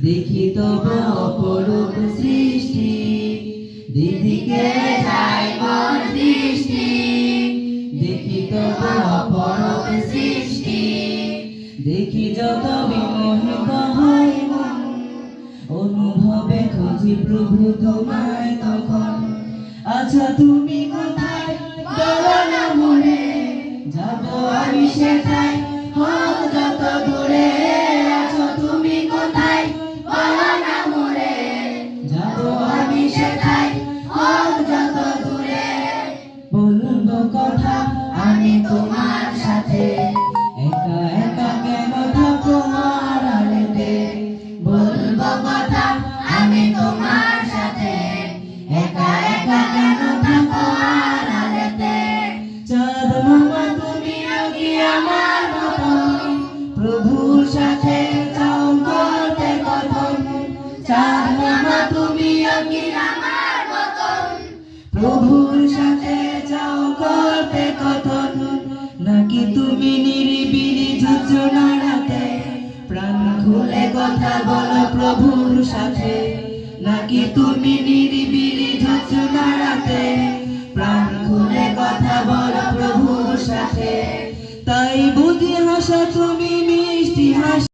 দেখি তব অপরূপ সৃষ্টি, দিদিকে যায় মন দৃষ্টি। দেখি তব অপরূপ সৃষ্টি, দেখি যত বিমোহিত হয় মন, অনুভবে খুঁজি প্রভু তোমায় তখন। আচ্ছা তুমি কোথায় বলো না মনে, যাব আমি সেটাই হোক যত দূরে। আচ্ছা তুমি কোথায় বলো না মনে, যাব আমি সেটাই হোক যত দূরে। বলবো কথা আমি তোমার সাথে, একা একা কেন থাকো আড়ালেতে। বলবো কথা আমি তোমার সাথে, একা একা কেন থাকো আড়ালেতে। চাঁদ মামা তুমিও কি আমার মতন, প্রভুর সাথে চাও করতে কথন। চাঁদ মামা তুমিও কি আমার মতন, প্রভুর সাথে চাও করতে কথন। নাকি তুমি নিরিবিলি যোজনা রাতে, প্রাণ খুলে কথা বলো প্রভুর সাথে। নাকি তুমি নিরিবিলি যোজনা রাতে, প্রাণ খুলে কথা বলো প্রভুর সাথে। তাই বুঝি হাসা তুমি